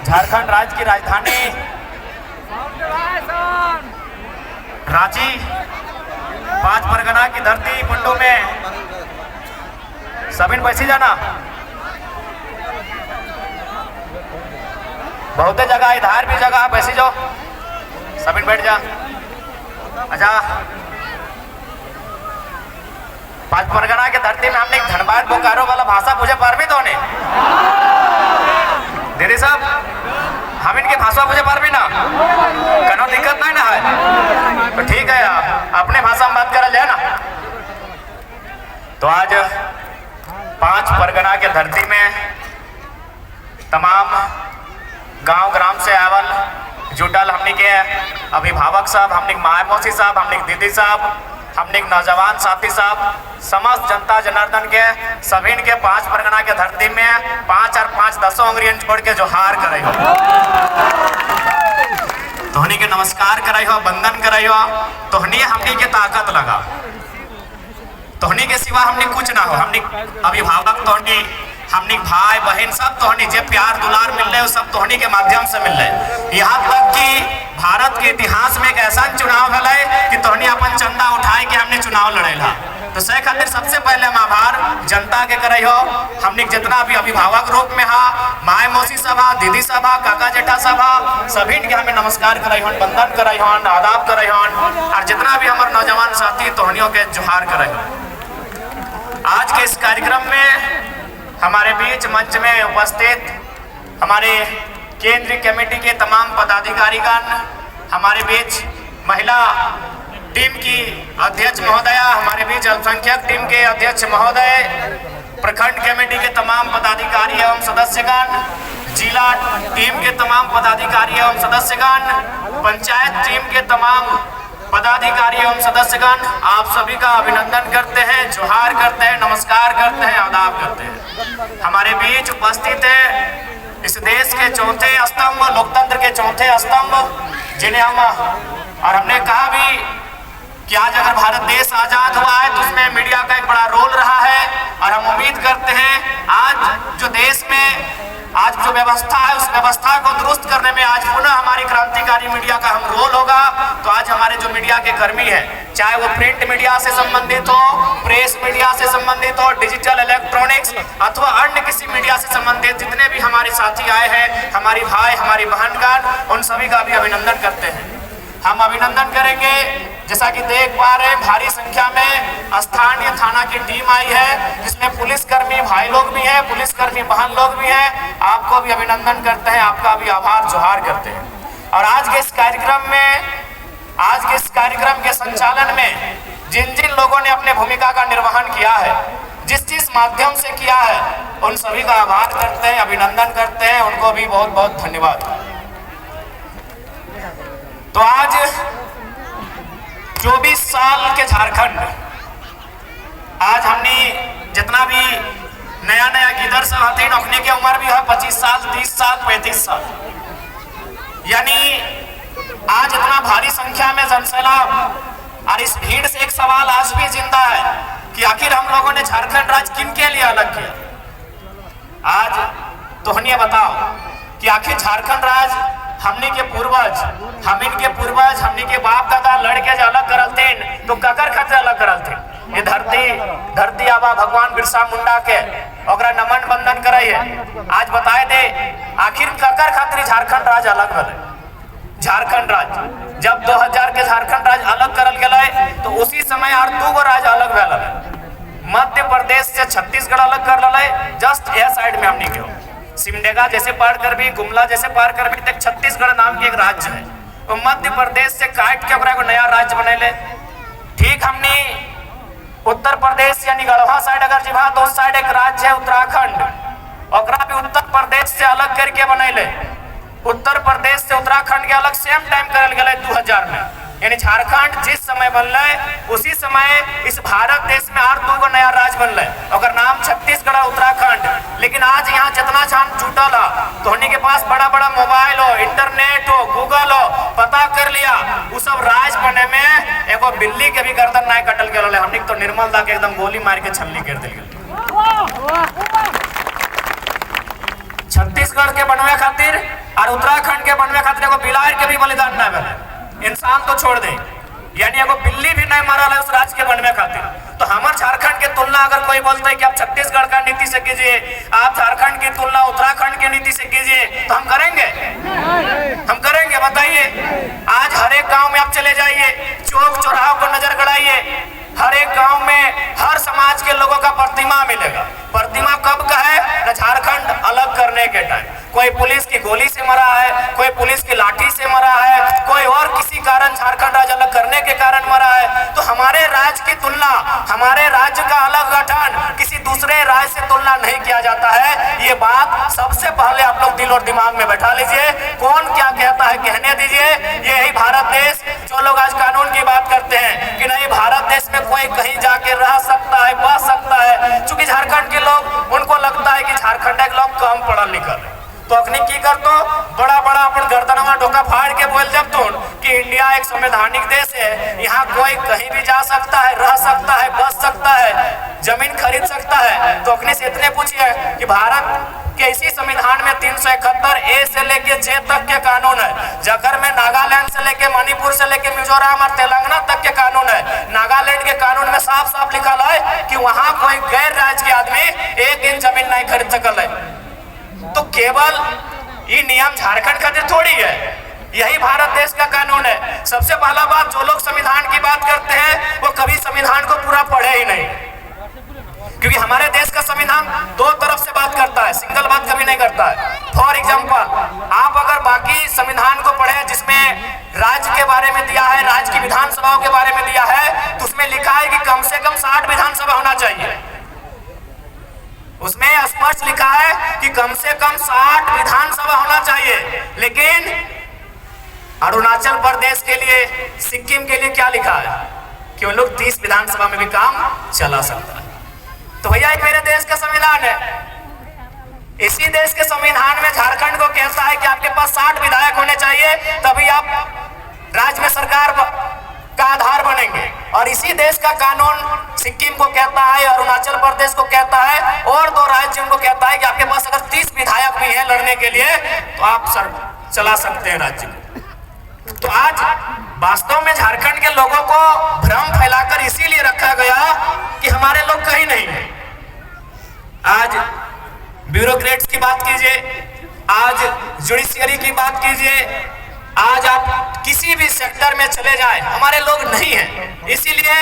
झारखंड राज्य की राजधानी रांची, 5 परगना की धरती मुंडू में सभी बैसी जाना। बहुत जगह इधर भी जगह बैसी जाओ, सभी बैठ जा। अच्छा, 5 परगना के धरती में हमने धनबाद बोकारो वाला भाषा पूछे पारबी तो ने दीदी साहब, हम इनकी भाषा पूछे पारबी ना, कनो दिक्कत नहीं ना है तो ठीक है, अपने भाषा में बात करा जाए ना। तो आज 5 परगना के धरती में तमाम गांव ग्राम से आवल जुटल हमने के अभिभावक साहब, हमने माय मौसी साहब, हमने दीदी साहब, हमने नौजवान साथी साहब, समस्त जनता जनार्दन के सभी के 5 परगना के धरती में 5 और 5 10 उंगलियां छोड़ के जोहार करे हो, तोहनी के नमस्कार करे हो, वंदन करे हो। तोहनी हमनी के ताकत लगा, तोहनी के सिवा हमनी कुछ ना हो। हमनी अभिभावक तोहनी, हमनी भाई बहन सब तोहनी जे प्यार दुलार मिल रहे हो सब तोहनी के माध्यम से मिल रहे। यहाँ तक कि भारत के इतिहास में एक ऐसा चुनाव है कि तोहनी अपन चंदा उठाए के हमने चुनाव लड़ेला। तो सही खातिर सबसे पहले हम आभार जनता के करे हो। हमने जितना भी अभिभावक रूप में हा, माय मौसी सभा, दीदी सभा, काका जेठा सभा, सभी के हमें नमस्कार करे हो, वंदन करे हो, आदाब करे हो, और जितना भी हमारे नौजवान साथी तोहनियों के जोहार करे हो। आज के इस कार्यक्रम में हमारे बीच मंच में उपस्थित हमारे केंद्रीय कमेटी के तमाम पदाधिकारीगण, हमारे बीच महिला टीम की अध्यक्ष महोदया, हमारे बीच अल्पसंख्यक टीम के अध्यक्ष महोदय, प्रखंड कमेटी के तमाम पदाधिकारी एवं सदस्यगण, जिला टीम के तमाम पदाधिकारी एवं सदस्यगण, पंचायत टीम के तमाम पदाधिकारी एवं सदस्यगण, आप सभी का अभिनंदन करते हैं, जोहार करते हैं, नमस्कार करते हैं, आदाब करते हैं। हमारे बीच उपस्थित है इस देश के चौथे स्तंभ, लोकतंत्र के चौथे स्तंभ, जिन्हें हमने कहा भी कि आज अगर भारत देश आजाद हुआ है तो उसमें मीडिया का एक बड़ा रोल रहा है, और हम उम्मीद करते हैं आज जो देश में आज जो व्यवस्था है उस व्यवस्था को दुरुस्त करने में आज पुनः हमारी क्रांतिकारी मीडिया का हम रोल होगा। तो आज हमारे जो मीडिया के कर्मी हैं, चाहे वो प्रिंट मीडिया से संबंधित हो, प्रेस मीडिया से संबंधित हो, डिजिटल इलेक्ट्रॉनिक्स अथवा अन्य किसी मीडिया से संबंधित जितने भी हमारे साथी आए हैं, हमारी भाई हमारी बहनगण, उन सभी का भी अभिनंदन करते हैं। हम अभिनंदन करेंगे, जैसा कि देख पा रहे हैं भारी संख्या में स्थानीय थाना की टीम आई है, जिसमें पुलिसकर्मी भाई लोग भी हैं, पुलिसकर्मी बहन लोग भी हैं। आपको भी अभिनंदन करते हैं, आपका भी आभार जोहार करते हैं। और आज के इस कार्यक्रम के संचालन में जिन जिन लोगों ने अपने भूमिका का निर्वहन किया है, जिस माध्यम से किया है, उन सभी का आभार करते हैं, अभिनंदन करते हैं, उनको भी बहुत बहुत धन्यवाद। तो आज 24 साल के झारखंड, आज हमने जितना भी नया नया गिदर सब हथिन, अपने की उम्र भी है 25 साल, 30 साल, 35 साल, यानी आज इतना भारी संख्या में जनसैलाब। और इस भीड़ से एक सवाल आज भी जिंदा है कि आखिर हम लोगों ने झारखंड राज्य किन के लिए अलग किया। आज तोहनी बताओ कि आखिर झारखंड राज्य हमने के पूर्वज, हमने के बाप दादा लड़के जो अलग करल थे तो ककर खातिर अलग करल थे। ये धरती आबा भगवान बिरसा मुंडा के ओकरा नमन बंदन करे है। आज बताए दे आखिर ककर खातिर झारखंड राज्य अलग भले। झारखंड राज्य जब 2000 के झारखंड राज्य अलग करल गए तो उसी समय और 2 राज्य अलग भले। मध्य प्रदेश से छत्तीसगढ़ अलग कर ले, जस्ट यह साइड में हमने के सिमडेगा जैसे पार कर भी, गुमला जैसे पार कर भी, तक छत्तीसगढ़ नाम की एक राज्य है। तो मध्य प्रदेश से काट के ओकरा को नया राज्य बनेले। ठीक हमने उत्तर प्रदेश यानी गढ़वा साइड अगर जीवा तो उस साइड एक राज्य है उत्तराखंड, ओकरा भी उत्तर प्रदेश से अलग करके बनेले। उत्तर प्रदेश से उत्तराखंड के अलग सेम टाइम करल गए 2000 में। यानी झारखंड जिस समय बनल उसी समय इस भारत देश में और 2 नया राज्य बनल, और नाम छत्तीसगढ़ और उत्तराखंड। लेकिन आज यहाँ जितना छान जुटल है तो के पास बड़ा बड़ा मोबाइल हो, इंटरनेट हो, गूगल हो, पता कर लिया वो सब राज्य बने में एगो बिल्ली के भी गर्दन नहीं कटल गए। हमने तो निर्मल दा के एकदम गोली मार के छलनी कर दिल। छत्तीसगढ़ के बनवे खातिर और उत्तराखंड के बनवे खातिर एगो बिलार के भी बलिदान न मिले, इंसान तो छोड़ दे, यानी एगो बिल्ली भी नहीं मरल है उस राज्य के बनवे खातिर। तो हमारे झारखंड की तुलना अगर कोई बोलता है कि आप छत्तीसगढ़ का नीति से कीजिए, आप झारखंड की तुलना उत्तराखंड की नीति से कीजिए, तो हम करेंगे? हम करेंगे? बताइए। आज हर एक गांव में आप चले जाइए, चौक चौराहों को नजर गड़ाइए, हर एक गांव में हर समाज के लोगों का प्रतिमा मिलेगा। प्रतिमा कब का है? झारखंड अलग करने के टाइम कोई पुलिस की गोली से मरा है, कोई पुलिस की लाठी से मरा है, कोई और किसी कारण झारखंड राज्य अलग करने के कारण मरा है। तो हमारे राज्य की तुलना, हमारे राज्य का अलग गठन किसी दूसरे राज्य से तुलना नहीं किया जाता है। ये बात सबसे पहले आप लोग दिल और दिमाग में बैठा लीजिए। कौन क्या कहता है कहने दीजिए। यही भारत देश, जो लोग आज कानून की बात करते हैं कि नहीं भारत देश में कोई कहीं जाके रह सकता है, बस सकता है, चूंकि झारखंड के लोग, उनको लगता है कि झारखंड के लोग कम पढ़ल लिखल है, तो अखनी की कर तो बड़ा बड़ा अपन गर्दनवा ढोका फाड़ के बोल जब तो कि इंडिया एक संवैधानिक देश है, यहाँ कोई कहीं भी जा सकता है, रह सकता है, बस सकता है, जमीन खरीद सकता है। तो अखनी से इतने पूछिए कि भारत के इसी संविधान में 371 ए से लेके 6 तक के कानून है, जकर में नागालैंड से लेके मणिपुर से लेके मिजोरम और तेलंगाना तक के कानून है। नागालैंड के कानून में साफ साफ लिखा है कि वहाँ कोई गैर राज्य के आदमी 1 इंच जमीन नहीं खरीद सकल है। तो केवल ये नियम झारखंड खातिर थोड़ी है, यही भारत देश का कानून है। सबसे पहला बात, जो लोग संविधान की बात करते हैं वो कभी संविधान को पूरा पढ़े ही नहीं, क्योंकि हमारे देश का संविधान दो तरफ से बात करता है, सिंगल बात कभी नहीं करता है। फॉर एग्जाम्पल, आप अगर बाकी संविधान को पढ़े जिसमें राज्य के बारे में दिया है, राज्य की विधानसभाओं के बारे में दिया है, तो उसमें लिखा है कि कम से कम 60 विधानसभा होना चाहिए। उसमें स्पष्ट लिखा है कि कम से कम 60 विधानसभा होना चाहिए। लेकिन अरुणाचल प्रदेश के लिए, सिक्किम के लिए क्या लिखा है कि वो लोग 30 विधानसभा में भी काम चला सकता है। तो भैया एक मेरे देश का संविधान है, इसी देश के संविधान में झारखंड को कहता है कि आपके पास 60 विधायक होने चाहिए, तभी आप राज्य में सरकार का आधार बनेंगे। और इसी देश का कानून सिक्किम को कहता है, अरुणाचल प्रदेश को कहता है, और 2 राज्यों को कहता है कि आपके पास अगर 30 विधायक भी हैं लड़ने के लिए तो आप चला सकते हैं राज्य को। तो आज वास्तव में झारखंड के लोगों को भ्रम फैलाकर इसीलिए रखा गया कि हमारे लोग कहीं नहीं है। आज ब्यूरोक्रेट्स की बात कीजिए, आज जुडिशियरी की बात कीजिए, आज आप किसी भी सेक्टर में चले जाए, हमारे लोग नहीं हैं। इसीलिए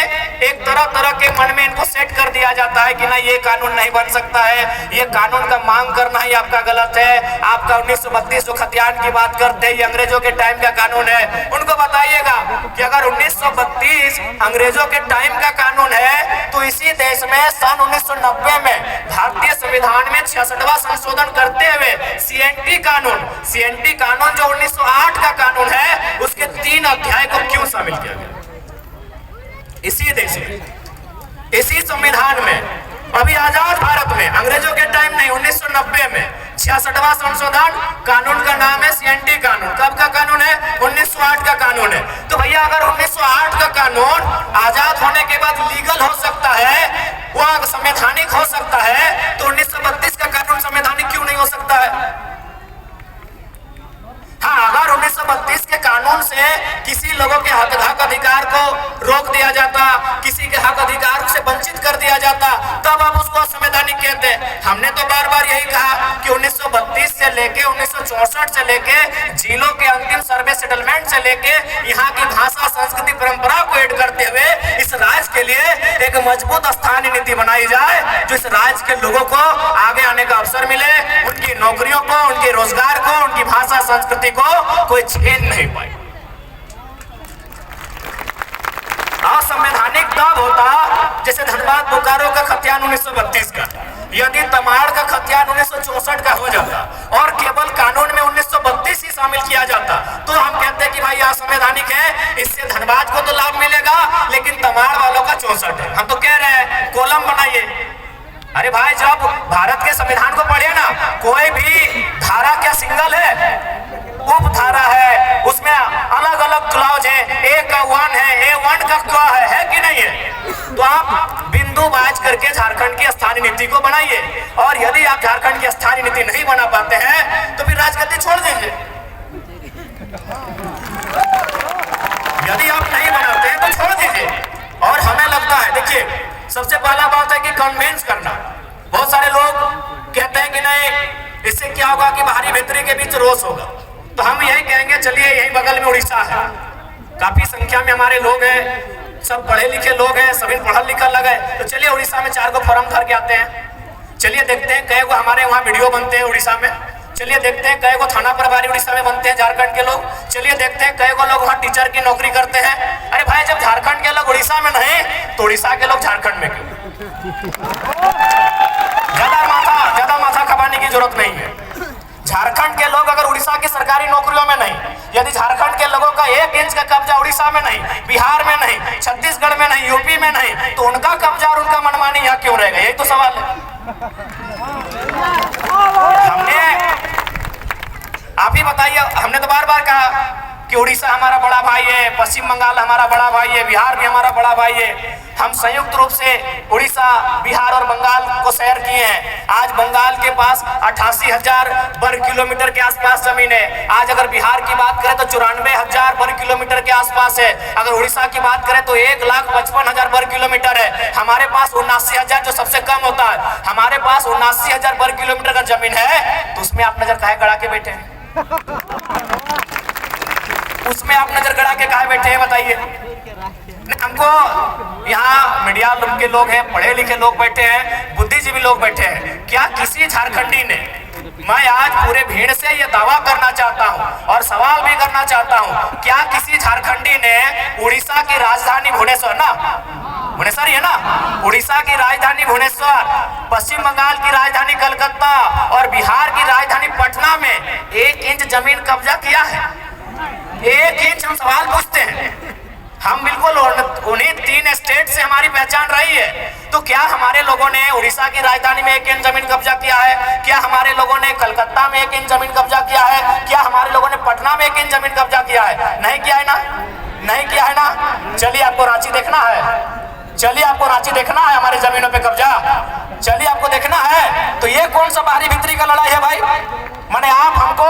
एक तरह तरह के मन में इनको सेट कर दिया जाता है कि नहीं ये कानून नहीं बन सकता है, ये कानून का मांग करना ही आपका गलत है। आपका 1932 जो खतियान की बात करते हैं, ये अंग्रेजों के टाइम का कानून है। उनको बताइएगा कि अगर 1932 अंग्रेजों के टाइम का कानून है, तो इसी देश में सन 1990 में भारतीय संविधान में 66वां संशोधन करते हुए सीएनटी कानून जो 1908 का कानून है, उसके 3 अध्याय को क्यों शामिल किया गया? इसी देश में, इसी संविधान में, अभी आजाद भारत में, अंग्रेजों के टाइम नहीं, 1990 में 66वां संशोधन, कानून का नाम है सीएनटी कानून। कब का कानून है? 1908 का कानून है। तो भैया अगर 1908 का कानून आजाद होने के बाद लीगल हो सकता है, वह संवैधानिक हो सकता है, तो 1932 का कानून संवैधानिक क्यों नहीं हो सकता है? हाँ, अगर 1932 के कानून से किसी लोगों के हक अधिकार को रोक दिया जाता, किसी के हक अधिकार से वंचित कर दिया जाता, तब हम उसको असंवैधानिक कहते हैं। हमने तो बार बार यही कहा कि 1932 से लेके 1964 से लेके जिलों के अंतिम सर्वे सेटलमेंट से लेके यहाँ की भाषा, संस्कृति, परंपरा को ऐड करते हुए इस राज्य के लिए एक मजबूत स्थानीय नीति बनाई जाए, जो इस राज्य के लोगों को आगे आने का अवसर मिले, उनकी नौकरियों को, उनके रोजगार को, उनकी भाषा, संस्कृति को कोई छीन नहीं पाए। असंवैधानिक तब होता जैसे धनबाद बोकारो का खतियान 1932 का, यदि तमाड़ का खतियान 1964 का हो जाता और केवल कानून में 1932 ही शामिल किया जाता, तो हम कहते कि भाई असंवैधानिक है, इससे धनबाद को तो लाभ मिलेगा लेकिन तमाड़ वालों का 64 है। हम तो कह रहे हैं कॉलम बनाइए। अरे भाई, जब भारत के संविधान को पढ़िए ना, कोई भी धारा क्या सिंगल है? उप धारा है, उसमें अलग अलग क्लॉज है, A का 1 है, A1 का क्या है कि नहीं है? तो आप बिंदुवाज करके झारखंड की स्थानीय नीति को बनाइए। और यदि आप झारखंड की स्थानीय नीति नहीं बना पाते हैं तो फिर राजगद्दी छोड़ दीजिए। यदि आप नहीं बनाते हैं तो छोड़ दीजिए। और हमें लगता है, देखिए, सबसे पहला बात है कि कन्विंस करना। बहुत सारे लोग कहते हैं कि नहीं, इससे क्या होगा कि बाहरी भीतरी के बीच रोष होगा। तो हम यही कहेंगे, चलिए यही बगल में उड़ीसा है, काफी संख्या में हमारे लोग हैं, सब पढ़े लिखे लोग हैं, सभी पढ़ल लिखल लगे, तो चलिए उड़ीसा में 4 फॉर्म भर के आते हैं। चलिए देखते हैं कई गो हमारे वहाँ वीडियो बनते हैं उड़ीसा में। चलिए देखते हैं कई गो थाना प्रभारी उड़ीसा में बनते हैं झारखंड के लोग। चलिए देखते हैं कई गो लोग वहाँ टीचर की नौकरी करते हैं। अरे भाई, जब झारखंड के लोग उड़ीसा में नहीं तो उड़ीसा के लोग झारखंड में क्यों? ज्यादा माथा खपाने की जरूरत नहीं है। झारखंड के लोग अगर उड़ीसा की सरकारी नौकरियों में नहीं, यदि झारखंड के लोगों का 1 इंच का कब्जा उड़ीसा में नहीं, बिहार में नहीं, छत्तीसगढ़ में नहीं, यूपी में नहीं, तो उनका कब्जा और उनका मनमानी यहाँ क्यों रहेगा? यही तो सवाल है। आप ही बताइए, हमने तो बार बार कहा कि उड़ीसा हमारा बड़ा भाई है, पश्चिम बंगाल हमारा बड़ा भाई है, बिहार भी हमारा बड़ा भाई है। हम संयुक्त रूप से उड़ीसा, बिहार और बंगाल को शेयर किए हैं। आज बंगाल के पास 88,000 वर्ग किलोमीटर के आसपास जमीन है। आज अगर बिहार की बात करें तो 94,000 वर्ग किलोमीटर के आसपास है। अगर उड़ीसा की बात करें तो 1,55,000 वर्ग किलोमीटर है। हमारे पास 79,000 जो सबसे कम होता है, हमारे पास 79,000 वर्ग किलोमीटर का जमीन है। तो उसमें आप नजर काहे गड़ा के बैठे हैं? उसमें आप नजर गड़ा के काहे बैठे हैं बताइए? हमको यहाँ मीडिया के लोग हैं, पढ़े लिखे लोग बैठे हैं, बुद्धिजीवी लोग बैठे हैं। क्या किसी झारखंडी ने, मैं आज पूरे भीड़ से ये दावा करना चाहता हूँ और सवाल भी करना चाहता हूँ, क्या किसी झारखंडी ने उड़ीसा की राजधानी भुवनेश्वर भुवनेश्वर है ना, उड़ीसा की राजधानी भुवनेश्वर, पश्चिम बंगाल की राजधानी कलकत्ता और बिहार की राजधानी पटना में 1 इंच जमीन कब्जा किया है? 1 इंच। हम सवाल पूछते हैं। हम बिल्कुल उन्हीं 3 स्टेट से हमारी पहचान रही है। तो क्या हमारे लोगों ने उड़ीसा की राजधानी में 1 इंच जमीन कब्जा किया है? क्या हमारे लोगों ने कलकत्ता में 1 इंच जमीन कब्जा किया है? क्या हमारे लोगों ने पटना में 1 इंच जमीन कब्जा किया है? नहीं किया है ना, नहीं किया है ना। चलिए आपको रांची देखना है, चलिए आपको रांची देखना है, हमारी जमीनों पे कब्जा, चलिए आपको देखना है। तो ये कौन सा बाहरी भीतरी का लड़ाई है भाई? माने आप हमको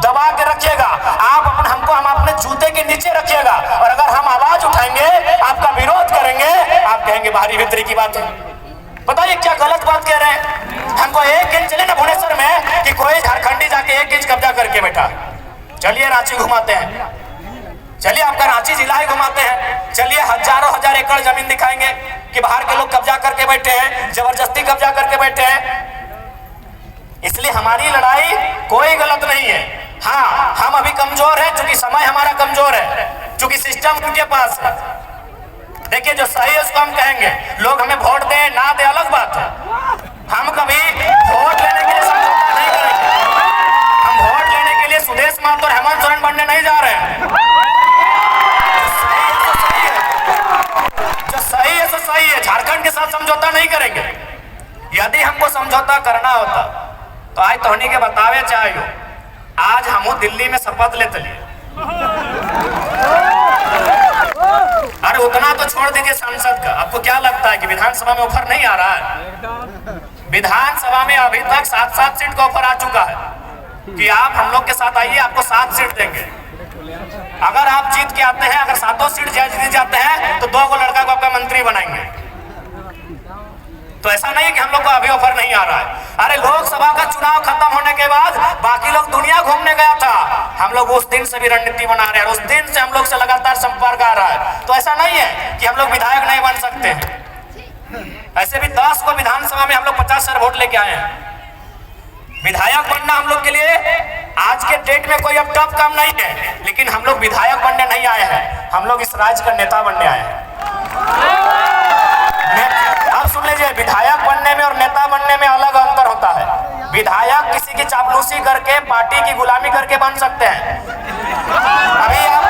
दबा के रखिएगा, हमको हम अपने जूते के नीचे रखिएगा, और अगर हम आवाज उठाएंगे, आपका विरोध करेंगे, आप कहेंगे बाहरी भीतरी की बात है। बताइए क्या गलत बात कह रहे हैं? हमको 1 इंच चले ना भुवनेश्वर में कि कोई झारखंडी जाके 1 इंच कब्जा करके बैठा। चलिए रांची घुमाते हैं, चलिए आपका रांची जिला ही घुमाते हैं। चलिए हजारों हजार एकड़ जमीन दिखाएंगे कि बाहर के लोग कब्जा करके बैठे हैं, जबरदस्ती कब्जा करके बैठे हैं। इसलिए हमारी लड़ाई कोई गलत नहीं है। हाँ, हम अभी कमजोर हैं, चूंकि समय हमारा कमजोर है, चूंकि सिस्टम उनके पास है। देखिए जो सही है उसको हम कहेंगे, लोग हमें वोट दे ना दे अलग बात है। हम कभी वोट लेने के लिए समझौता नहीं करेंगे। हम वोट लेने के लिए सुदेश महतो और हेमंत सोरेन बनने नहीं जा रहे हैं। जो सही है तो सही है, झारखंड के साथ समझौता नहीं करेंगे। यदि हमको समझौता करना होता तो आज तोहनी के बतावे चाहिए, आज हम दिल्ली में शपथ लेते लिए। अरे उतना तो छोड़ दीजिए सांसद का, आपको क्या लगता है कि विधानसभा में ऑफर नहीं आ रहा है? विधानसभा में अभी तक 7-7 सीट का ऑफर आ चुका है कि आप हम लोग के साथ आइए, आपको 7 सीट देंगे। अगर आप जीत के आते हैं, अगर 7 सीट जीत जाते हैं तो 2 लड़का को आपका मंत्री बनाएंगे। तो ऐसा नहीं कि हम लोग को अभी ऑफर नहीं आ रहा है। अरे लोकसभा का चुनाव खत्म होने के बाद बाकी लोग दुनिया घूमने गया था, हम लोग उस दिन से भी रणनीति बना रहे हैं, उस दिन से हम लोग से लगातार संपर्क आ रहा है। तो ऐसा नहीं है कि हम लोग विधायक नहीं बन सकते हैं। ऐसे भी 10 को विधानसभा में हम लोग 50 वोट लेके आए हैं। विधायक बनना हम लोग के लिए आज के डेट में कोई अब टफ काम नहीं है, लेकिन हम लोग विधायक बनने नहीं आए हैं, हम लोग इस राज्य का नेता बनने आए हैं। अब सुन लीजिए, विधायक बनने में और नेता बनने में अलग अंतर होता है। विधायक किसी की चापलूसी करके, पार्टी की गुलामी करके बन सकते हैं। अभी आप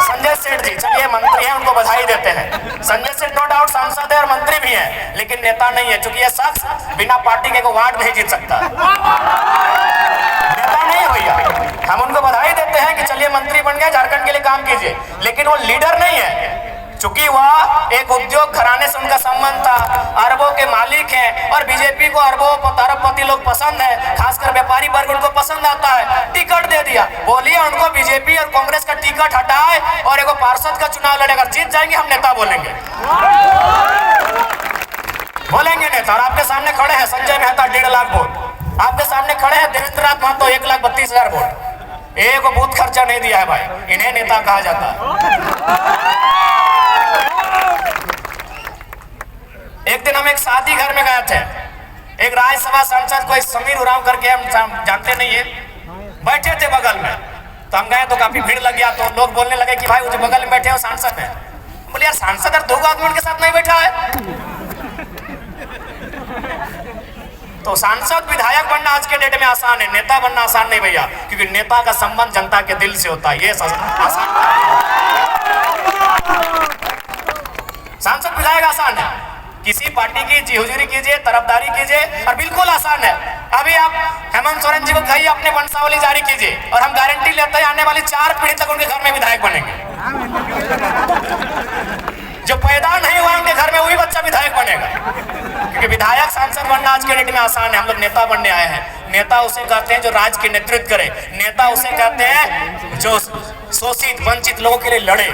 संजय सेठ जी, चलिए मंत्री हैं, उनको बधाई देते हैं। संजय सेठ नो डाउट सांसद है और मंत्री भी हैं, लेकिन नेता नहीं है, क्योंकि ये शख्स बिना पार्टी के वार्ड नहीं जीत सकता। नेता नहीं है भैया। हम उनको बधाई देते हैं कि चलिए मंत्री बन गए, झारखंड के लिए काम कीजिए, लेकिन वो लीडर नहीं है। चूंकि वह एक उद्योग घराने से उनका संबंध था, अरबों के मालिक हैं और बीजेपी को अरबों अरबपति लोग पसंद है, खासकर व्यापारी वर्ग उनको पसंद आता है, टिकट दे दिया। बोलिए उनको बीजेपी और कांग्रेस का टिकट हटाए और एक पार्षद का चुनाव लड़ेगा, जीत जाएंगे, हम नेता बोलेंगे नेता। और आपके सामने खड़े हैं संजय मेहता 1.5 लाख वोट, आपके सामने खड़े हैं देवेंद्र नाथ महतो 1,32,000 वोट, एक बूथ खर्चा नहीं दिया है भाई, इन्हें नेता कहा जाता है। एक दिन हम एक शादी घर में गए थे, एक राज्यसभा सांसद कोई समीर उरांव करके, हम जानते नहीं है, बैठे थे बगल में, तो हम गए तो काफी भीड़ लग गया, तो लोग बोलने लगे कि भाई वो जो बगल में बैठे हो सांसद है। बोले यार सांसद और 2 आदमी उनके साथ नहीं बैठा है। तो सांसद विधायक बनना आज के डेट में आसान है, नेता बनना आसान नहीं भैया, क्योंकि नेता का संबंध जनता के दिल से होता है, ये आसान। सांसद विधायक आसान है, किसी पार्टी की हुजूरी कीजिए, तरफदारी कीजिए और बिल्कुल आसान है। अभी आप हेमंत सोरेन जी को कहिए अपने वंशावली जारी कीजिए और हम गारंटी लेते हैं आने वाली 4 पीढ़ी तक उनके घर में विधायक बनेंगे। जो पैदा नहीं हुआ उनके घर में वही बच्चा विधायक बनेगा, क्योंकि विधायक सांसद बनना आज के डेट में आसान है। हम लोग नेता बनने आए हैं। नेता उसे कहते हैं जो राज्य के नेतृत्व करे, नेता उसे कहते हैं जो शोषित वंचित लोगों के लिए लड़े।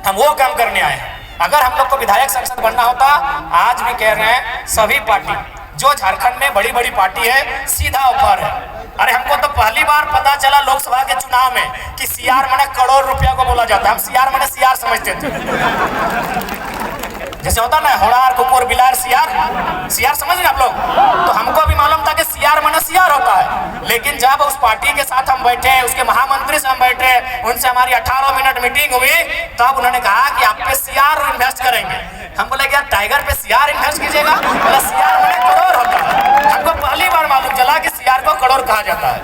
हम वो काम करने आए हैं। अगर हम लोग को विधायक सांसद बनना होता, आज भी कह रहे हैं सभी पार्टी जो झारखंड में बड़ी बड़ी पार्टी है सीधा ऊपर है। अरे हमको तो पहली बार पता चला लोकसभा के चुनाव में कि सीआर माने करोड़ रुपया को बोला जाता है। हम सीआर माने सीआर समझते थे, जैसे होता ना होड़ार कुकुर बिलार सीआर, सीआर समझ रहे आप लोग। तो हमको भी मालूम था कि सीआर माने सीआर होता है, लेकिन जब उस पार्टी के साथ हम बैठे, उसके महामंत्री से हम बैठे, उनसे हमारी 18 मिनट मीटिंग हुई, तब उन्होंने कहा कि आप पे सीआर इन्वेस्ट करेंगे। हम बोले क्या टाइगर पे सीआर इन्वेस्ट कीजिएगा? बोला सीआर माने करोड़ होता है। हमको पहली बार मालूम चला कि सीआर को करोड़ कहा जाता है।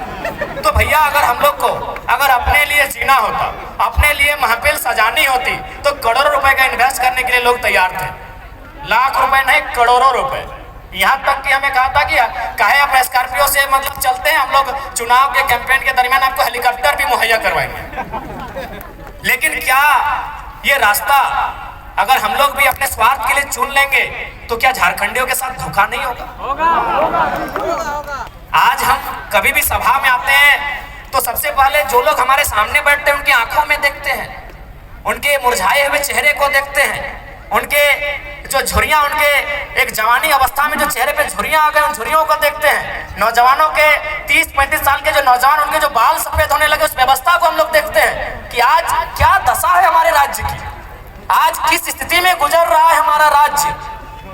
तो भैया अगर हम लोग को अगर अपने लिए जीना होता, अपने लिए महफिल सजानी होती, तो करोड़ों रुपए का इन्वेस्ट करने के लिए लोग तैयार थे। लाख रुपए नहीं, करोड़ों रुपए। यहाँ तक कि हमें कहा था कि काहे आप स्कॉर्पियो से मतलब चलते हैं, हम लोग चुनाव के कैंपेन के दरमियान आपको हेलीकॉप्टर भी मुहैया करवाएंगे। लेकिन क्या ये रास्ता अगर हम लोग भी अपने स्वार्थ के लिए चुन लेंगे तो क्या झारखंडियों के साथ धोखा नहीं होगा? आज हम कभी भी सभा में आते हैं तो सबसे पहले जो लोग हमारे सामने बैठते हैं उनकी आंखों में देखते हैं, उनके मुरझाए हुए चेहरे को देखते हैं, उनके जो झुर्रियां, उनके एक जवानी अवस्था में जो चेहरे पे झुर्रियां आ गए, उन झुर्रियों को देखते हैं। नौजवानों के 30-35 साल के जो नौजवान, उनके जो बाल सफेद होने लगे, उस व्यवस्था को हम लोग देखते हैं कि आज क्या दशा है हमारे राज्य की, आज किस स्थिति में गुजर रहा है हमारा राज्य।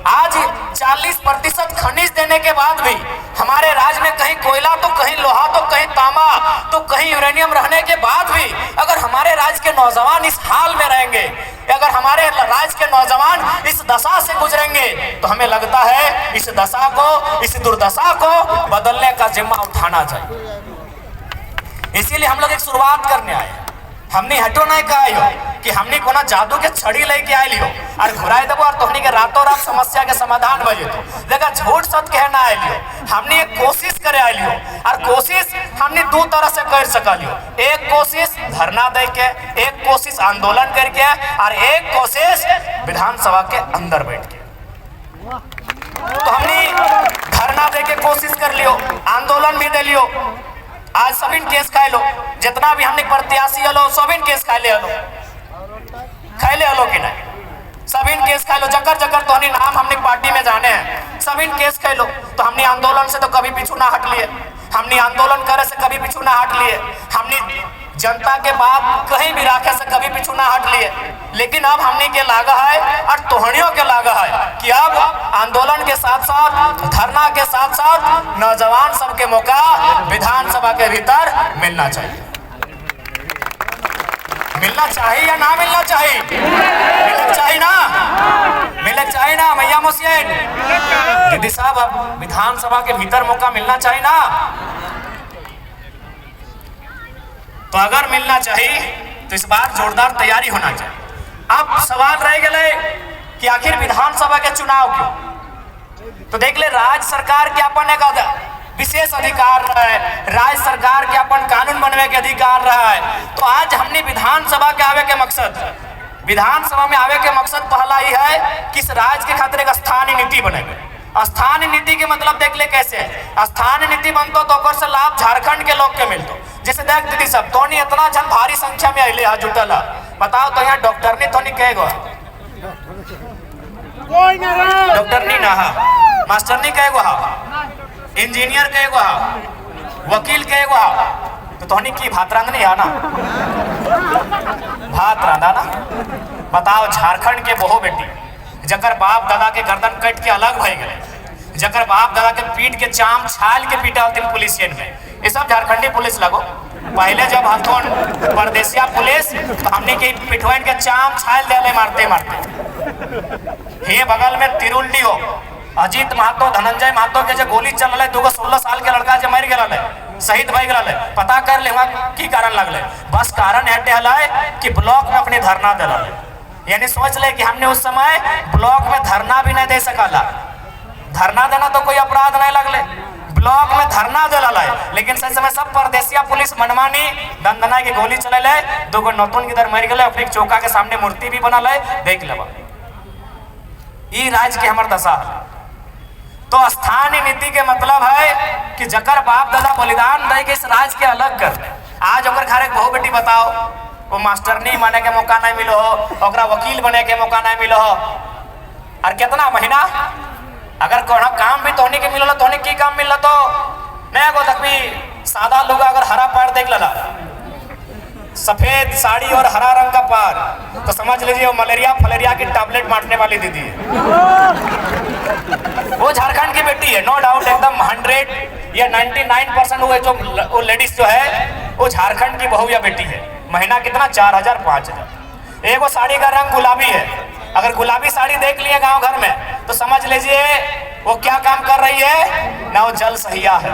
आज 40% खनिज देने के बाद भी हमारे राज्य में कहीं कोयला तो कहीं लोहा तो कहीं तांबा तो कहीं यूरेनियम रहने के बाद भी अगर हमारे राज्य के नौजवान इस हाल में रहेंगे, अगर हमारे राज्य के नौजवान इस दशा से गुजरेंगे, तो हमें लगता है इस दशा को, इस दुर्दशा को बदलने का जिम्मा उठाना चाहिए। इसीलिए हम लोग एक शुरुआत करने आए। हमने हटो नहीं कहा कि हमने कोना जादू के छड़ी लेके आए लियो और घुराए देबो और तोहनी के रातों रात समस्या के समाधान बजे तो देखा झूठ सच कहना आए लियो। हमने एक कोशिश करे आए लियो और कोशिश हमने 2 तरह से कर सका लियो। एक कोशिश धरना दे के, एक कोशिश आंदोलन करके और एक कोशिश विधानसभा के अंदर बैठ के। तो हमने धरना दे के कोशिश कर लियो, आंदोलन भी दे लियो। आज सबिन केस खाए लो, जितना भी हमने प्रत्याशी हलो सबिन केस खाए ले हलो, कि नहीं सबिन केस खाए लो। जकर जकर तो नाम हमने पार्टी में जाने हैं, सबिन केस खाए लो। तो हमने आंदोलन से तो कभी पीछू ना हट लिए, हमने आंदोलन करे से कभी पीछू ना हट लिए, हमने जनता के बात कहीं भी राखे से कभी पीछू ना हट लिए। लेकिन अब हमने के लागा है और तोहनियों के लागा है कि अब आंदोलन के साथ साथ, धरना के साथ साथ नौजवान सबके मौका विधानसभा के भीतर मिलना चाहिए। मिलना चाहिए या ना मिलना चाहिए? मिलना चाहिए ना, मिलना चाहिए ना मैया मुसियन दीदी साहब, अब विधानसभा के भीतर मौका मिलना चाहिए ना। तो अगर मिलना चाहिए तो इस बार जोरदार तैयारी होना चाहिए। अब सवाल रह गए कि आखिर विधानसभा के चुनाव क्यों? तो देख ले, राज्य सरकार के अपन एक विशेष अधिकार रहा है, राज्य सरकार के अपन कानून बनने के अधिकार रहा है। तो आज हमने विधानसभा के आवे के मकसद विधानसभा में आवे के मकसद पहला ही है कि इस राज्य के खातिर एक स्थानीय नीति बनेगा। स्थानीय नीति के मतलब देख ले कैसे है। स्थानीय नीति बनतो तो ओकर से लाभ झारखंड के लोग के मिलतो। जैसे देख दीदी सब तो नहीं इतना जन भारी संख्या में अले हा जुटल, बताओ तो यहाँ डॉक्टर नहीं तो नहीं कहेगो, डॉक्टर नहीं ना हा, मास्टर नहीं कहेगो हा, इंजीनियर कहेगो हा, वकील कहेगो हा, तो तोहनी की भात रांधनी है ना, भात रांधा ना। बताओ झारखंड के बहु बेटी जकर बाप दादा के गर्दन कट के अलग भय गए, जकर बाप दादा के पीठ के चाम छाल के पीटा होती पुलिसियन में, ये सब झारखंडी पुलिस लगो। पहले जब हथोन परदेसिया पुलिस तो हमने के पिठवैन के चाम छाल दे मारते मारते। ये बगल में तिरुल्ली हो अजीत महतो धनंजय महतो के जो गोली चल रहा है, 16 साल के लड़का जो मर गया है, शहीद भई गया है, पता कर ले वहाँ की कारण लगल। बस कारण हटे है कि ब्लॉक में अपने धरना दिला, यानी सोच ले कि हमने उस समय ब्लॉक में धरना भी नहीं दे सकला। धरना देना तो कोई अपराध नहीं लगले, ब्लॉक में धरना दिला है, लेकिन सही समय सब परदेसिया पुलिस मनमानी दंदना की गोली चले है, 2 नौतुन किधर मर गए, अपने चौका के सामने मूर्ति भी बनल है, देख लेवा। ई राज्य के हमार दशा है। तो स्थानीय नीति के मतलब है कि जकर बाप दादा बलिदान दे के इस राज्य के अलग कर। आज ओकर घर एक बहु बेटी बताओ, वो मास्टर नहीं बने के मौका नहीं मिलो हो, ओकरा वकील बने के मौका नहीं मिलो हो, और कितना महीना अगर कोनो काम भी तोहनी के मिलो तोहनी की काम मिल तो नहीं को तक सादा लोग अगर हरा पैर देख लला, सफेद साड़ी और हरा रंग का पार, तो समझ लीजिए वो मलेरिया फलेरिया की टैबलेट बांटने वाली दीदी है। वो झारखंड की बेटी है, नो डाउट, एकदम 100 या 99% हुए जो वो लेडीज जो है वो झारखंड की बहू या बेटी है। महीना कितना 4000 5000। एक वो साड़ी का रंग गुलाबी है, अगर गुलाबी साड़ी देख लिए गांव घर में तो समझ लीजिए वो क्या काम कर रही है ना, वो जल सहिया है।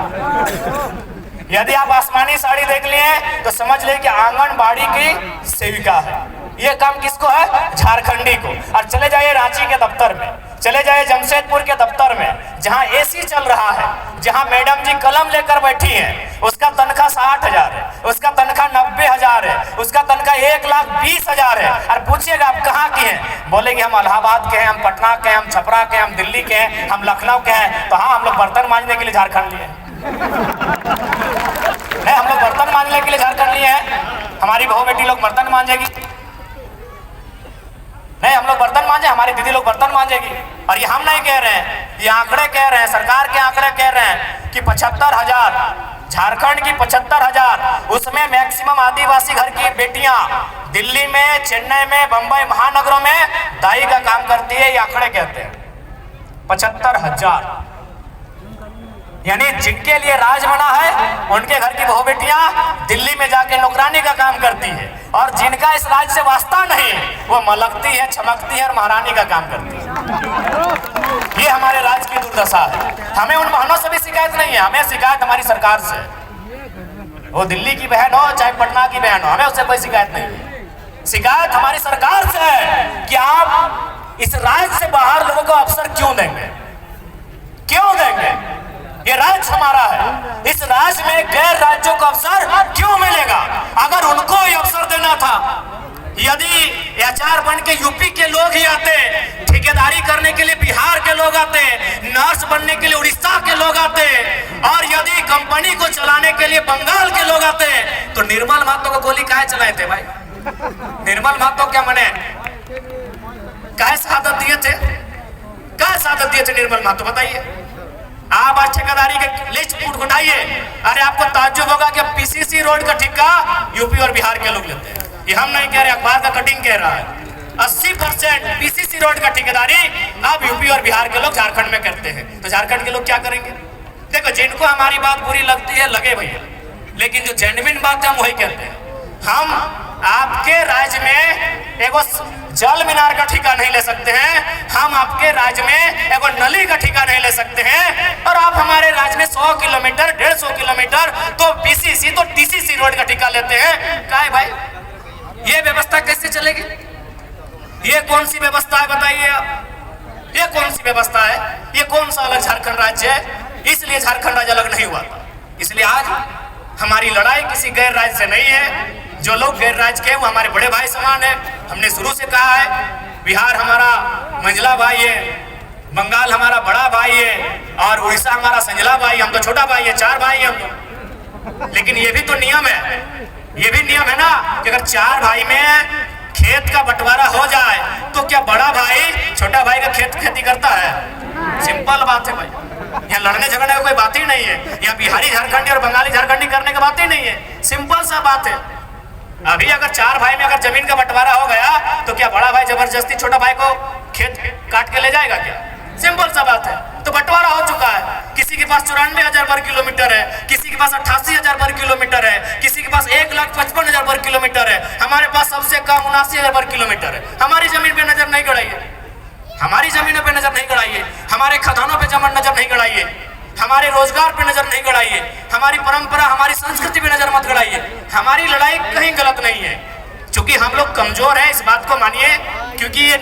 यदि आप आसमानी साड़ी देख लिए तो समझ ले कि आंगनबाड़ी की सेविका है। ये काम किसको है? झारखंडी को। और चले जाइए रांची के दफ्तर में, चले जाइए जमशेदपुर के दफ्तर में, जहां एसी चल रहा है, जहां मैडम जी कलम लेकर बैठी हैं, उसका तनख्वाह 60,000 है, उसका तनख्वाह 90,000 है, उसका तनख्वाह 1,20,000 है। और पूछिएगा आप कहाँ की हैं, बोलेगी हम इलाहाबाद के हैं, हम पटना के हैं, हम छपरा के हैं, हम दिल्ली के हैं, हम लखनऊ के हैं। तो हाँ, हम लोग बर्तन मांजने के लिए झारखंड लिए नहीं, हम लोग बर्तन मांजने के लिए झारखंड लिए हैं। हमारी बहू बेटी लोग बर्तन मांजेगी नहीं, हम लोग बर्तन मांजे, हमारी दीदी लोग बर्तन मांजेगी। और ये हम नहीं कह रहे हैं, ये आंकड़े कह रहे हैं, सरकार के आंकड़े कह रहे हैं कि 75,000 झारखंड की 75,000, उसमें मैक्सिमम आदिवासी घर की बेटियां दिल्ली में, चेन्नई में, बंबई महानगरों में दाई का काम करती है। ये आंकड़े कहते हैं 75,000, यानी जिनके लिए राज बना है उनके घर की बहू बेटियां दिल्ली में जाके नौकरानी का काम करती है, और जिनका इस राज्य से वास्ता नहीं वो मलकती है, चमकती है और महारानी का काम करती है। ये हमारे राज्य की दुर्दशा है। हमें उन बहनों से भी शिकायत नहीं है, हमें शिकायत हमारी सरकार से। वो दिल्ली की बहन हो चाहे पटना की बहन हो, हमें उससे कोई शिकायत नहीं है। शिकायत हमारी सरकार से है कि आप इस राज्य से बाहर लोगों को अवसर क्यों देंगे, क्यों देंगे? ये राज्य हमारा है, इस राज्य में गैर राज्यों को अवसर क्यों मिलेगा? अगर उनको ही अवसर देना था, यदि एचआर बन के यूपी के लोग ही आते, ठेकेदारी करने के लिए बिहार के लोग आते, नर्स बनने के लिए उड़ीसा के लोग आते, और यदि कंपनी को चलाने के लिए बंगाल के लोग आते, तो निर्मल महतो को गोली काहे चलाए थे भाई? निर्मल महतो क्या मने काहे शहादत दिए थे? काहे शहादत दिए थे निर्मल महतो, बताइए। आप आज ठेकेदारी के लिस्ट उठाइए, अरे आपको ताज्जुब होगा कि पीसीसी रोड का ठेका यूपी और बिहार के लोग लेते हैं। ये हम नहीं कह रहे, अखबार का कटिंग कह रहा है। 80% पीसीसी रोड का ठेकेदारी अब यूपी और बिहार के लोग झारखंड में करते हैं। तो झारखंड के लोग क्या करेंगे? देखो, जिनको हमारी बात बुरी लगती है लगे भैया, लेकिन जो जेन्युइन बात है हम वही कहते हैं। हम आपके राज्य में एगो जल मीनार का ठेका नहीं ले सकते हैं, हम आपके राज्य में एगो नली का ठेका नहीं ले सकते हैं, और आप हमारे राज्य में 100 किलोमीटर 150 किलोमीटर तो पीसीसी तो टीसीसी रोड का ठेका लेते हैं। क्या है भाई, ये व्यवस्था कैसे चलेगी? ये कौन सी व्यवस्था है बताइए आप? ये कौन सी व्यवस्था है? ये कौन सा अलग झारखंड राज्य है? इसलिए झारखंड राज्य अलग नहीं हुआ था। इसलिए आज हमारी लड़ाई किसी गैर राज्य से नहीं है, जो लोग गैर राज्य के वो हमारे बड़े भाई समान है। हमने शुरू से कहा है बिहार हमारा मंझला भाई है, बंगाल हमारा बड़ा भाई है और उड़ीसा हमारा संजला भाई, हम तो छोटा भाई है, 4 भाई हैं हम तो। लेकिन ये भी तो नियम है, ये भी नियम है ना कि अगर 4 भाई में खेत का बंटवारा हो जाए तो क्या बड़ा भाई छोटा भाई का खेती करता है? सिंपल बात है भाई, यहाँ लड़ने झगड़ने का कोई बात ही नहीं है, यहाँ बिहारी झारखंडी और बंगाली झारखंडी करने का बात ही नहीं है, सिंपल सा बात है। अभी अगर 4 भाई में अगर जमीन का बंटवारा हो गया तो क्या बड़ा भाई जबरदस्ती छोटा भाई को खेत काट के ले जाएगा क्या? सिंपल सा बात है। तो बंटवारा हो चुका है, किसी के पास 94,000 वर्ग किलोमीटर है, किसी के पास 88,000 वर्ग किलोमीटर है, किसी के पास 1,55,000 वर्ग किलोमीटर है, हमारे पास सबसे कम 79,000 वर्ग किलोमीटर है। हमारी जमीन पे नजर नहीं गड़ाइए, हमारी जमीनों पे नजर नहीं गड़ाइए, हमारे खदानों पे नजर नहीं गड़ाइए, हमारे रोजगार पे नजर नहीं गड़ाइए, हमारी परंपरा हमारी संस्कृति पे नजर मत गड़ाइए। हमारी लड़ाई कहीं गलत नहीं है, क्योंकि हम लोग कमजोर हैं, इस बात को मानिए। क्योंकि ये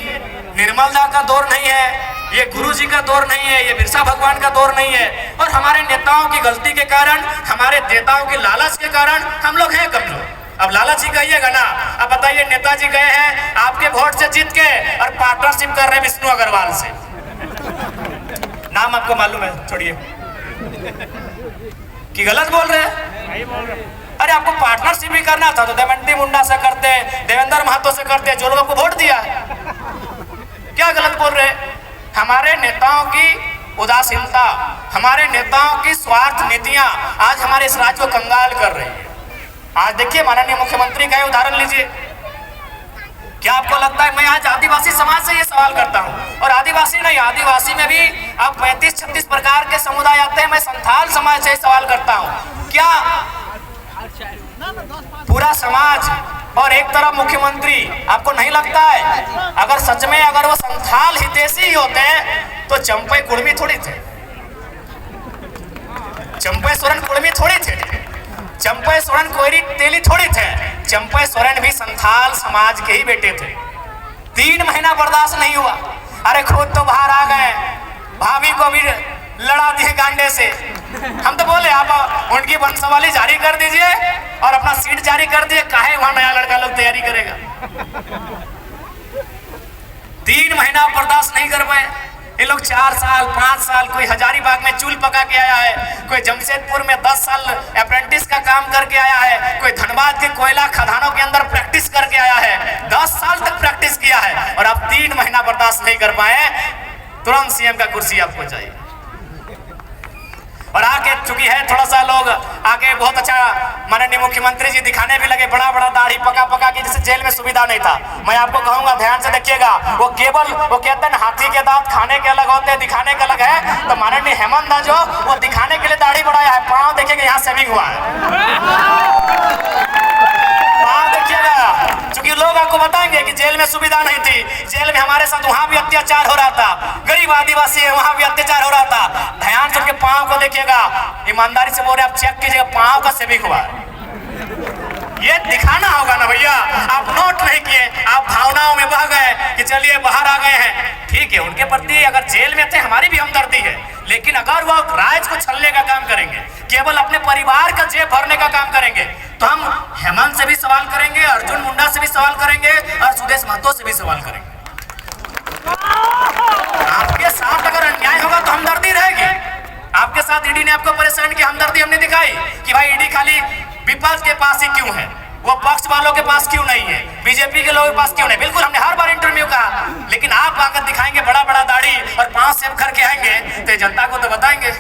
निर्मलदा का दौर नहीं है, ये गुरु जी का दौर नहीं है, ये बिरसा भगवान का दौर नहीं है, और हमारे नेताओं की गलती के कारण, हमारे नेताओं के लालच के कारण हम लोग हैं कमजोर। अब लालच ही कहिएगा ना। अब बताइए, नेताजी गए हैं आपके वोट से जीत के और पार्टनरशिप कर रहे हैं विष्णु अग्रवाल से, नाम आपको मालूम है, छोड़िए कि गलत बोल रहे हैं। अरे आपको पार्टनरशिप भी करना था तो देवेंद्र मुंडा से करते, देवेंद्र महतो से करते, जो लोगों को वोट दिया। क्या गलत बोल रहे हैं? हमारे नेताओं की उदासीनता, हमारे नेताओं की स्वार्थ नीतियां आज हमारे इस राज्य को कंगाल कर रही है। आज देखिए, माननीय मुख्यमंत्री का उदाहरण लीजिए। क्या आपको लगता है, मैं आज आदिवासी समाज से ये सवाल करता हूँ, और आदिवासी नहीं, आदिवासी में भी अब 35-36 प्रकार के समुदाय आते हैं, मैं संथाल समाज से सवाल करता हूँ। क्या पूरा समाज और एक तरफ मुख्यमंत्री, आपको नहीं लगता है अगर सच में अगर वो संथाल हितैषी ही होते तो चंपई कुर्मी थोड़ी थे, चंपई सोरेन कुर्मी थोड़ी थे, चंपई सोरेन कोयरी तेली थोड़ी थे, चंपई सोरेन भी संथाल समाज के ही बेटे थे। 3 महीना बर्दाश्त नहीं हुआ, अरे खुद तो बाहर आ गए, भाभी को भी लड़ा दिए गांडे से। हम तो बोले आप उनकी वंशावली जारी कर दीजिए और अपना सीट जारी कर दिए, काहे वहां नया लड़का लोग तैयारी करेगा। 3 महीना बर्दाश्त नहीं कर पाए ये लोग। 4 साल 5 साल, कोई हजारीबाग में चूल पका के आया है, कोई जमशेदपुर में 10 साल अप्रेंटिस का काम करके आया है, कोई धनबाद के कोयला खदानों के अंदर प्रैक्टिस करके आया है, 10 साल तक प्रैक्टिस किया है, और अब 3 महीना बर्दाश्त नहीं कर पाए, तुरंत सीएम का कुर्सी आपको चाहिए। और आके चूंकि है थोड़ा सा लोग आके बहुत अच्छा माननीय मुख्यमंत्री जी दिखाने भी लगे, बड़ा बड़ा दाढ़ी पका पका के, जैसे जेल में सुविधा नहीं था। मैं आपको कहूंगा, ध्यान से देखिएगा, वो केवल वो कहते हैं हाथी के दांत खाने के अलग होते हैं, दिखाने के अलग है। तो माननीय हेमंत दा जो वो दिखाने के लिए दाढ़ी बढ़ाया है, पाँव देखिएगा यहाँ सेविंग हुआ है, पाँव देखिएगा। क्योंकि लोग आपको बताएंगे कि जेल में सुविधा नहीं थी, जेल में हमारे साथ वहां भी अत्याचार हो रहा था, गरीब आदिवासी है वहां भी अत्याचार हो रहा था। ध्यान से पाँव को देखिएगा, ईमानदारी से बोल रहे, आप चेक कीजिएगा, पाँव का सेविंग हुआ। ये दिखाना होगा ना भैया, आप नोट नहीं किए, आप भावनाओं में बह गए कि चलिए बाहर आ गए हैं। ठीक है, उनके प्रति अगर जेल में थे हमारी भी हमदर्दी है, लेकिन अगर वो राज को छलने का काम करेंगे, केवल अपने परिवार का जेब भरने का काम करेंगे, तो हम हेमंत से भी सवाल करेंगे, अर्जुन मुंडा से भी सवाल करेंगे, और सुदेश महतो से भी सवाल करेंगे। आपके साथ अगर अन्याय होगा तो हमदर्दी रहेगी। आपके साथ ईडी ने आपको परेशान किया, हमदर्दी हमने दिखाई कि भाई ईडी खाली विपक्ष के पास ही क्यों है, वो पक्ष वालों के पास क्यों नहीं है, बीजेपी के लोगों के पास क्यों नहीं। बिल्कुल, हमने हर बार इंटरव्यू कहा, लेकिन आप आकर दिखाएंगे बड़ा बड़ा दाढ़ी और 5 सेब करके आएंगे तो जनता को तो बताएंगे।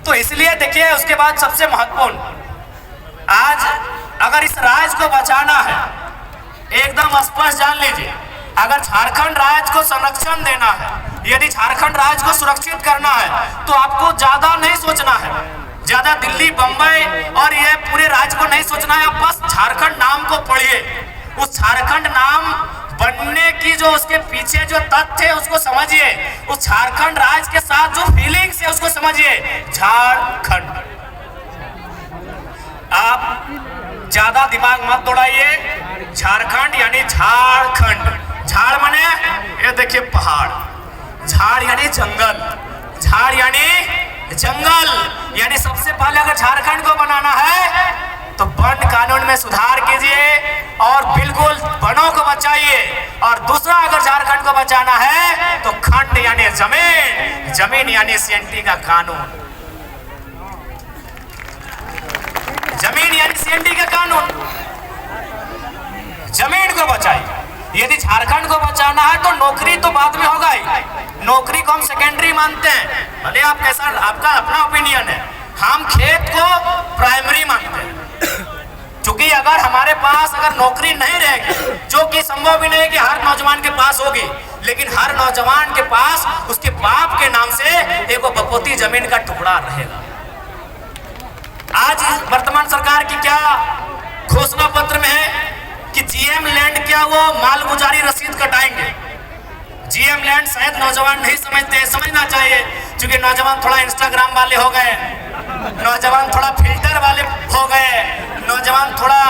तो इसलिए देखिए, उसके बाद सबसे महत्वपूर्ण, आज अगर इस राज्य को बचाना है, एकदम स्पष्ट जान लीजिए, अगर झारखंड राज्य को संरक्षण देना है, यदि झारखंड राज्य को सुरक्षित करना है, तो आपको ज्यादा नहीं सोचना है, ज्यादा दिल्ली बंबई और ये पूरे राज्य को नहीं सोचना है। आप बस झारखंड नाम को पढ़िए, उस झारखंड नाम बनने की जो उसके पीछे जो तथ्य है उसको समझिए, उस झारखंड राज्य के साथ जो फीलिंग्स है उसको समझिए। झारखंड, आप ज्यादा दिमाग मत दौड़ाइए। झारखंड यानी झारखंड, झाड़ माने ये देखिए पहाड़, झाड़ यानी जंगल, झाड़ यानी जंगल, यानी सबसे पहले अगर झारखंड को बनाना है तो वन कानून में सुधार कीजिए और बिल्कुल वनों को बचाइए। और दूसरा, अगर झारखंड को बचाना है तो खंड यानी जमीन, जमीन यानी सीएनटी का कानून, जमीन यानी सीएनटी का कानून, जमीन को बचाइए। यदि झारखंड को बचाना है तो नौकरी तो बाद में होगा ही, नौकरी को हम सेकेंडरी मानते हैं, भले आप कैसा, आपका अपना ओपिनियन है, हम खेत को प्राइमरी मानते हैं। क्योंकि अगर हमारे पास अगर नौकरी नहीं रहेगी, जो कि संभव भी नहीं कि हर नौजवान के पास होगी, लेकिन हर नौजवान के पास उसके बाप के नाम से एक बपोती जमीन का टुकड़ा रहेगा। आज वर्तमान सरकार की क्या घोषणा पत्र में है कि जीएम लैंड क्या वो मालगुजारी रसीद कटाएंगे। जीएम लैंड शायद नौजवान नहीं समझते, समझना चाहिए, क्योंकि नौजवान थोड़ा इंस्टाग्राम वाले हो गए, नौजवान थोड़ा फिल्टर वाले हो गए, नौजवान थोड़ा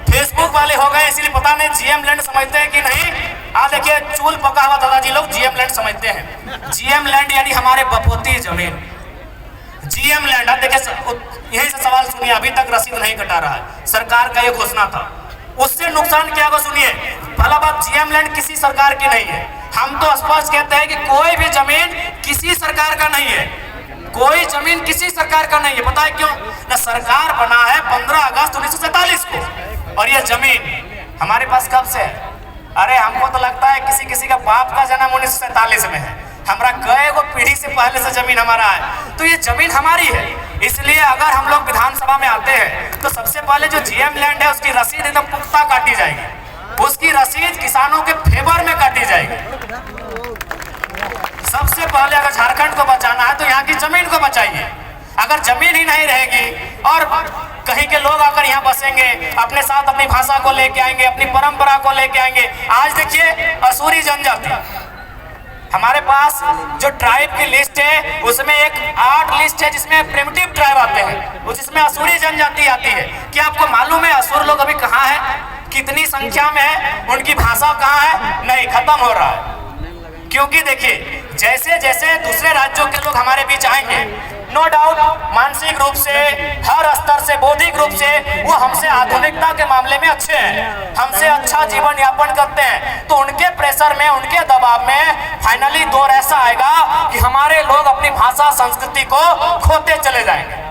फेसबुक वाले हो गए, इसलिए पता नहीं जीएम लैंड समझते हैं कि नहीं। आज देखिए चूल पका हुआ दादाजी लोग जीएम लैंड समझते हैं। जीएम लैंड यानी हमारे बपोती जमीन, जीएम लैंड। आप देखिए यही से सवाल सुनिए, अभी तक रसीद नहीं कटा रहा है, सरकार का ये घोषणा था, उससे नुकसान क्या होगा सुनिए। पहला बात, जीएम लैंड किसी सरकार की नहीं है, हम तो स्पष्ट कहते हैं कि कोई भी जमीन किसी सरकार का नहीं है, कोई जमीन किसी सरकार का नहीं है। पता है क्यों? ना सरकार बना है 15 अगस्त 1947 को, और ये जमीन हमारे पास कब से है? अरे हमको तो लगता है किसी किसी का बाप का जन्म 1947 में है, हमारा कई गो पीढ़ी से पहले से जमीन हमारा है, तो ये जमीन हमारी है। इसलिए अगर हम लोग विधानसभा में आते हैं तो सबसे पहले जो जीएम लैंड है उसकी रसीद एकदम पुख्ता काटी जाएगी, उसकी रसीद किसानों के फेवर में काटी जाएगी। सबसे पहले अगर झारखंड को बचाना है तो यहाँ की जमीन को बचाइए। अगर जमीन ही नहीं रहेगी और कहीं के लोग आकर यहाँ बसेंगे, अपने साथ अपनी भाषा को लेके आएंगे, अपनी परंपरा को लेके आएंगे। आज देखिए असूरी जनजाति, हमारे पास जो ट्राइब की लिस्ट है उसमें एक 8 लिस्ट है जिसमें प्रिमिटिव ट्राइब आते हैं, जिसमें असूरी जनजाति आती है। क्या आपको मालूम है असुर लोग अभी कहाँ है, कितनी संख्या में है, उनकी भाषा कहाँ है? नहीं, खत्म हो रहा है। क्योंकि देखिए जैसे जैसे दूसरे राज्यों के लोग हमारे बीच आएंगे, नो डाउट मानसिक रूप से, हर स्तर से, बौद्धिक रूप से वो हमसे आधुनिकता के मामले में अच्छे हैं, हमसे अच्छा जीवन यापन करते हैं, तो उनके प्रेशर में, उनके दबाव में फाइनली दौर ऐसा आएगा कि हमारे लोग अपनी भाषा संस्कृति को खोते चले जाएंगे।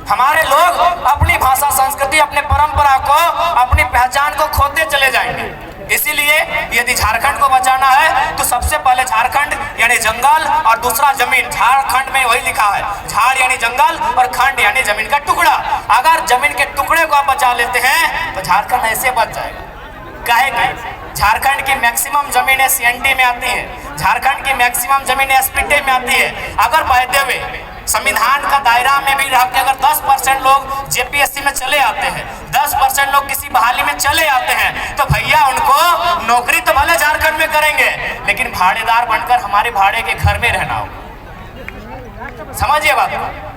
हमारे लोग अपनी भाषा संस्कृति, अपने परंपरा को, अपनी पहचान को खोते चले जाएंगे। इसीलिए यदि झारखंड को बचाना है तो सबसे पहले झारखंड यानी जंगल और दूसरा जमीन। झारखंड में वही लिखा है, झाड़ यानी जंगल और खंड यानी जमीन का टुकड़ा। अगर जमीन के टुकड़े को आप बचा लेते हैं तो झारखंड ऐसे बच जाएगा। कहेंगे झारखंड की मैक्सिमम जमीनें सीएनटी में आती है, झारखंड की मैक्सिमम जमीनें एसपीटी में आती है। अगर बाय द वे संविधान का दायरा में भी रह के अगर 10% लोग जेपीएससी में चले आते हैं, 10% लोग किसी बहाली में चले आते हैं, तो भैया उनको नौकरी तो भले झारखंड में करेंगे, लेकिन भाड़ेदार बनकर हमारे भाड़े के घर में रहना होगा। समझिए बात को।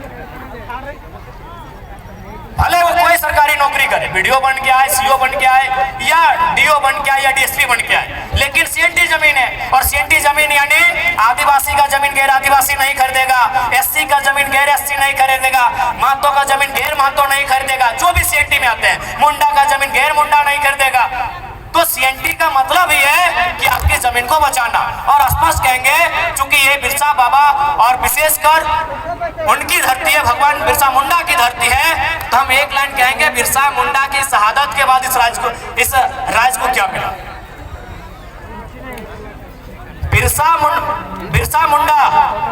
भले वो कोई सरकारी नौकरी करे, वीडियो बन के आए, सीओ बन के आए, या डीओ बन के आए, या डीएसपी बन के आए, लेकिन सीएनटी जमीन है। और सीएनटी जमीन यानी आदिवासी का जमीन गैर आदिवासी नहीं खरीदेगा, एससी का जमीन गैर एससी नहीं खरीदेगा, महतो का जमीन गैर महतो नहीं खरीदेगा, जो भी सीएनटी में आते हैं, मुंडा का जमीन गैर मुंडा नहीं खरीदेगा। तो सीएनटी का मतलब ही है कि आपकी जमीन को बचाना। और स्पष्ट कहेंगे क्योंकि ये बिरसा बाबा और विशेषकर उनकी धरती है, भगवान बिरसा मुंडा की धरती है, तो हम एक लाइन कहेंगे, बिरसा मुंडा की शहादत के बाद इस राज्य को क्या मिला? बिरसा मुंडा,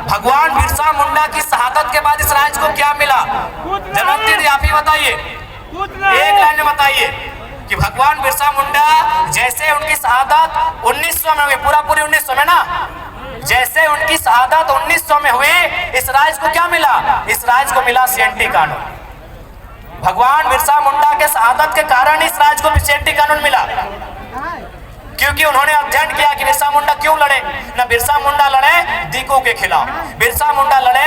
भगवान बिरसा मुंडा की शहादत के बाद इस राज्य को क्या मिला? जनंती जी आप ही बताइए, एक लाइन में बताइए कि भगवान बिरसा मुंडा जैसे उनकी शहादत 1900 में हुई, पूरी 1900 में ना, जैसे उनकी शहादत 1900 में हुई, इस राज्य को क्या मिला? इस राज्य को मिला सीएनटी कानून। भगवान बिरसा मुंडा के शहादत के कारण इस राज्य को सीएनटी कानून मिला, क्योंकि उन्होंने अध्ययन किया कि बिरसा मुंडा क्यों लड़े। न बिरसा मुंडा लड़े दीकों के खिलाफ, बिरसा मुंडा लड़े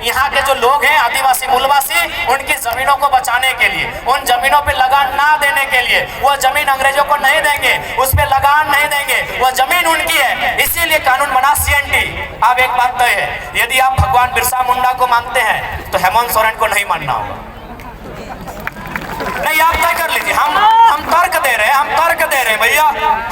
यहाँ के जो लोग हैं आदिवासी मूलवासी, उनकी जमीनों को बचाने के लिए, उन जमीनों पे लगान ना देने के लिए। वो जमीन अंग्रेजों को नहीं देंगे, उस पे लगान नहीं देंगे, वो जमीन उनकी है, इसीलिए कानून बना सीएनटी। अब एक बात तय है, यदि आप भगवान बिरसा मुंडा को मानते हैं तो हेमंत सोरेन को नहीं मानना होगा। नहीं, आप तय कर लीजिए। हम तर्क दे रहे हैं, हम तर्क दे रहे हैं भैया,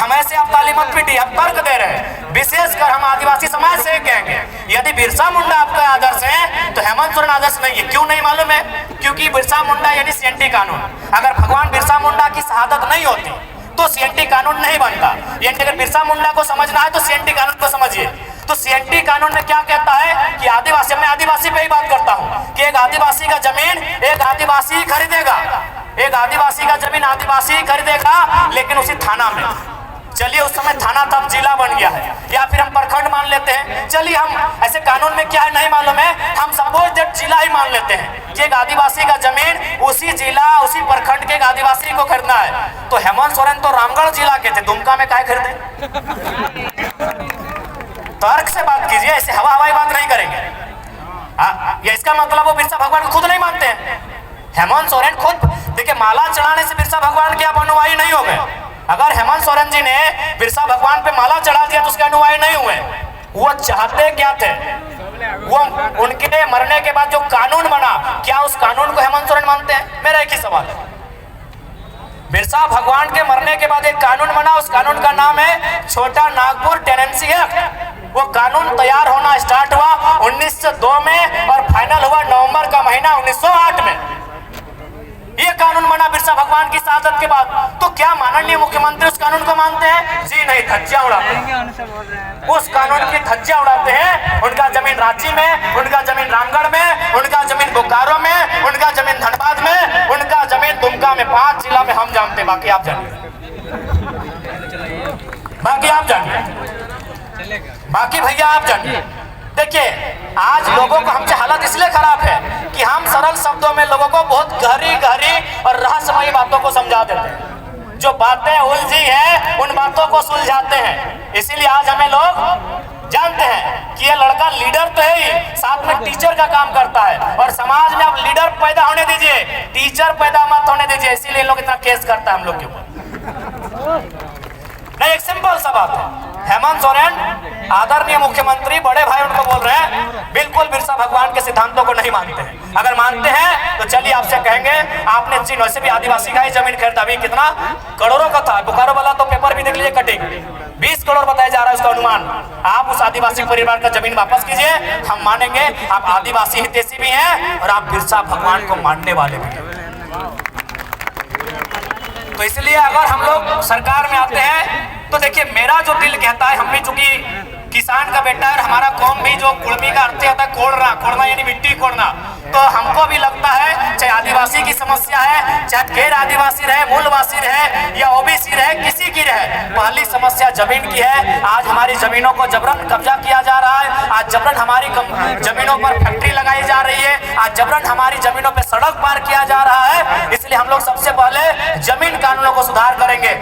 हम ऐसे आप ताली मत पीटिए, हम तर्क दे रहे हैं। विशेषकर हम आदिवासी समाज से कहेंगे, यदि बिरसा मुंडा आपका आदर्श है तो हेमंत सोरेन आदर्श नहीं है। क्यों नहीं मालूम है? क्योंकि बिरसा मुंडा यानी सीएनटी कानून, अगर भगवान बिरसा मुंडा की शहादत नहीं होती तो सीएनटी कानून नहीं बनता। यानी अगर बिरसा मुंडा को समझना है तो सीएनटी कानून को समझिए। तो सीएनटी कानून में क्या कहता है कि आदिवासी, मैं आदिवासी पे ही बात करता हूँ कि एक आदिवासी का जमीन एक आदिवासी खरीदेगा, एक आदिवासी का जमीन आदिवासी खरीदेगा, लेकिन उसी थाना में। चलिए उस समय थाना तब जिला बन गया है, या फिर हम प्रखंड मान लेते हैं। चलिए हम ऐसे कानून में क्या है नहीं मालूम है, हम सपोज दैट जिला ही मान लेते हैं कि एक आदिवासी का जमीन उसी जिला उसी प्रखंड के एक आदिवासी को खरीदना है। तो हेमंत सोरेन तो रामगढ़ जिला के थे, दुमका में काहे खरीदे? तर्क से बात कीजिए, ऐसे हवा हवाई बात नहीं करेंगे। ये इसका मतलब वो बिरसा भगवान को खुद नहीं मानते हैं। हेमंत सोरेन खुद देखिए, माला चढ़ाने से बिरसा भगवान के आप अनुयायी नहीं हो गए। अगर हेमंत सोरेन जी ने बिरसा भगवान पे माला चढ़ा दिया तो उसके अनुयायी नहीं हुए। वो चाहते क्या थे? वो उनके मरने के बाद जो कानून बना, क्या उस कानून को हेमंत सोरेन मानते हैं? मेरा एक ही सवाल है। बिरसा भगवान के मरने के बाद एक कानून बना, उस कानून का नाम है छोटा नागपुर टेनेंसी एक्ट। वो कानून तैयार होना स्टार्ट हुआ 1902 में और फाइनल हुआ नवंबर का महीना 1908 में। ये कानून बना बिरसा भगवान की शहादत के बाद। तो क्या माननीय मुख्यमंत्री उस कानून को मानते हैं? जी नहीं, धज्जियां उड़ाते हैं। उस कानून की धज्जियां उड़ाते हैं। उनका जमीन रांची में, उनका जमीन रामगढ़ में, उनका जमीन बोकारो में, उनका जमीन धनबाद में, उनका जमीन दुमका में। 5 जिला में हम जानते, बाकी आप जानिए, बाकी आप जानिए, बाकी भैया आप जानिए। देखिए, आज लोगों को हमसे हालत इसलिए खराब है कि हम सरल शब्दों में लोगों को बहुत गहरी गहरी और रहस्यमयी बातों को समझा देते हैं। जो बातें उलझी हैं उन बातों को सुलझाते हैं। इसीलिए आज हमें लोग जानते हैं कि ये लड़का लीडर तो है ही, साथ में टीचर का काम करता है। और समाज में अब लीडर पैदा होने दीजिए, टीचर पैदा मत होने दीजिए। इसीलिए लोग इतना केस करता है हम लोग के ऊपर। नहीं, एक सिंपल सा बात है। हेमंत सोरेन आदरणीय मुख्यमंत्री, बड़े भाई उनको बोल रहे हैं, बिल्कुल बिरसा भगवान के सिद्धांतों को नहीं मानते हैं। अगर मानते हैं तो चलिए आपसे कहेंगे, आपने चीन वैसे भी आदिवासी का ही जमीन खरीदा, अभी कितना करोड़ों का था। बोकारो वाला तो पेपर भी देख लीजिए, कटिंग 20 करोड़ बताया जा रहा है उसका अनुमान। आप उस आदिवासी परिवार का जमीन वापस कीजिए, हम मानेंगे आप आदिवासी हितैषी भी हैं और आप बिरसा भगवान को मानने वाले भी हैं। तो इसलिए अगर हम लोग सरकार में आते हैं तो देखिए, मेरा जो दिल कहता है, हम भी चूंकि किसान का बेटा है और हमारा कौम भी जो कुड़मी का अर्थ होता है कोड़ना यानी मिट्टी कोड़ना, तो हमको भी लगता है चाहे आदिवासी की समस्या है, चाहे गैर आदिवासी रहे, मूलवासी रहे या ओबीसी रहे, किसी की रहे, पहली समस्या जमीन की है। आज हमारी जमीनों को जबरन कब्जा किया जा रहा है, आज जबरन हमारी जमीनों पर फैक्ट्री लगाई जा रही है, आज जबरन हमारी जमीनों पर सड़क पार किया जा रहा है। इसलिए हम लोग सबसे पहले जमीन कानूनों को सुधार करेंगे।